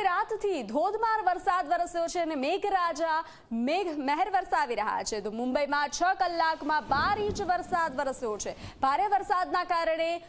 મોડી રાતથી ધોધમાર વરસાદ વરસ્યો છે અને મેઘરાજા મહેર વરસાવી રહ્યા છે। તો મુંબઈમાં 6 કલાકમાં 12 ઇંચ વરસાદ વરસ્યો છે। ભારે વરસાદના કારણે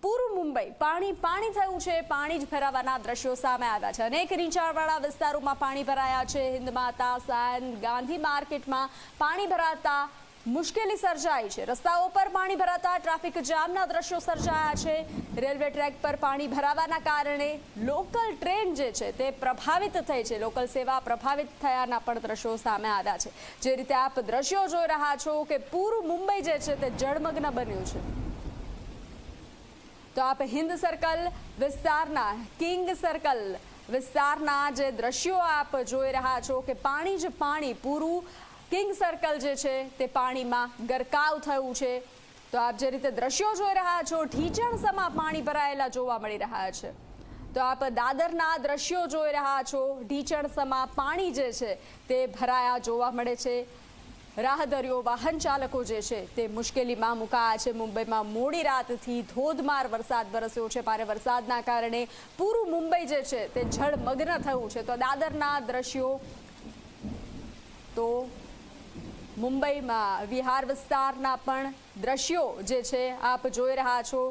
પૂરું મુંબઈ પાણી થયું છે। પાણી જ ભરાવાના દ્રશ્યો સામે આવ્યા છે। અનેક નીચાણવાળા વિસ્તારોમાં પાણી ભરાયા છે। હિંદમાતા, સાયન, ગાંધી માર્કેટમાં પાણી ભરાતા મુશ્કેલી સર્જાઈ છે। રસ્તાઓ પર પાણી ભરાતા ટ્રાફિક જામના દ્રશ્યો સર્જાયા છે। રેલવે ટ્રેક પર પાણી ભરાવાના કારણે લોકલ ટ્રેન જે છે તે પ્રભાવિત થઈ છે। લોકલ સેવા પ્રભાવિત થયાના પણ દ્રશ્યો સામે આવ્યા છે। જે રીતે આપ દ્રશ્યો જોઈ રહ્યા છો કે પૂરું મુંબઈ જે છે તે જળમગ્ન બન્યું છે। તો આપ હિન્દ સર્કલ વિસ્તારના કિંગ સર્કલ વિસ્તારના જે દ્રશ્યો આપ જોઈ રહ્યા છો કે પાણી જ પાણી પૂરું કિંગ સર્કલ જે છે તે પાણીમાં ગરકાવ થયું છે। તો આપ જે રીતે દ્રશ્યો જોઈ રહ્યા છો ઢીચણસમા પાણી ભરાયેલા જોવા મળી રહ્યા છે। તો આપ દાદરના દ્રશ્યો જોઈ રહ્યા છો ઢીચણસમા પાણી જે છે તે ભરાયા જોવા મળે છે। રાહદારીઓ વાહન ચાલકો જે છે તે મુશ્કેલીમાં મુકાયા છે। મુંબઈમાં મોડી રાતથી ધોધમાર વરસાદ વરસ્યો છે। ભારે વરસાદના કારણે પૂરું મુંબઈ જે છે તે જળમગ્ન થયું છે। તો દાદરના દ્રશ્યો તો મુંબઈમાં વિહાર વિસ્તારના પણ દ્રશ્યો જે છે આપ જોઈ રહ્યા છો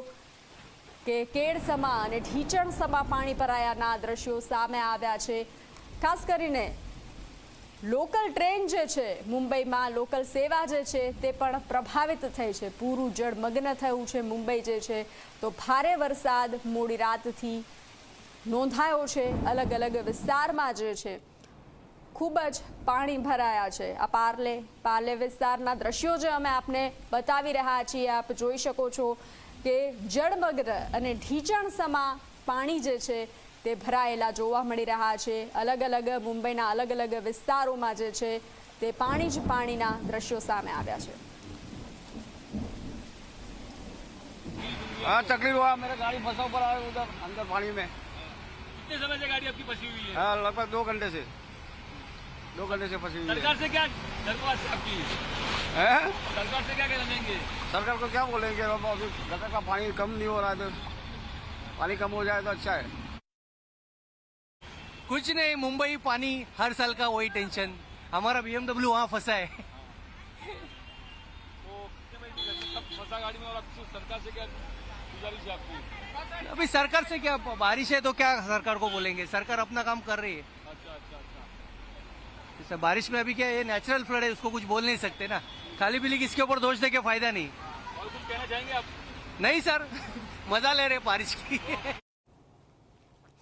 કે કેડસમા અને ઢીચણસમા પાણી ભરાયાના દ્રશ્યો સામે આવ્યા છે। ખાસ કરીને લોકલ ટ્રેન જે છે મુંબઈમાં લોકલ સેવા જે છે તે પણ પ્રભાવિત થઈ છે। પૂરું જળમગ્ન થયું છે મુંબઈ જે છે। તો ભારે વરસાદ મોડી રાતથી નોંધાયો છે। અલગ અલગ વિસ્તારમાં જે છે ખૂબ જ પાણી ભરાયા છે। આ પાર્લે વિસ્તારના દ્રશ્યો જે અમે આપને બતાવી રહ્યા છીએ આપ જોઈ શકો છો કે જળમગ્ન અને ઢીચણસમા પાણી જે છે તે ભરાયેલા જોવા મળી રહ્યા છે। અલગ અલગ મુંબઈના અલગ અલગ વિસ્તારોમાં જે છે તે પાણી જ પાણીના દ્રશ્યો સામે આવ્યા છે। हाँ तकलीफ हुआ, मेरा गाड़ी फंसा ऊपर आ उधर अंदर पानी में। कितने समय से गाड़ी आपकी फंसी हुई है? हाँ लगभग 2 घंटे से फंसी हुई है। सरकार से क्या दरख्वास्त आपकी है? सरकार से क्या कहेंगे? सरकार को क्या बोलेंगे, अभी गटर का पानी कम नहीं हो रहा है, तो पानी कम हो जाए तो अच्छा है। कुछ नहीं, मुंबई पानी हर साल का वही टेंशन। हमारा BMW वहाँ फंसा है। तो कितने बजे सब फंसा गाड़ी में और आपकी सरकार से क्या गुजारिश है आपकी? अभी सरकार से क्या, बारिश है तो क्या सरकार को बोलेंगे, सरकार अपना काम कर रही है। अच्छा अच्छा अच्छा। जैसे बारिश में अभी क्या ये नेचुरल फ्लड है, उसको कुछ बोल नहीं सकते ना। खाली पीली किसके ऊपर दोष दे के फायदा नहीं। और कुछ कहना चाहेंगे आप? नहीं सर, मजा ले रहे बारिश की।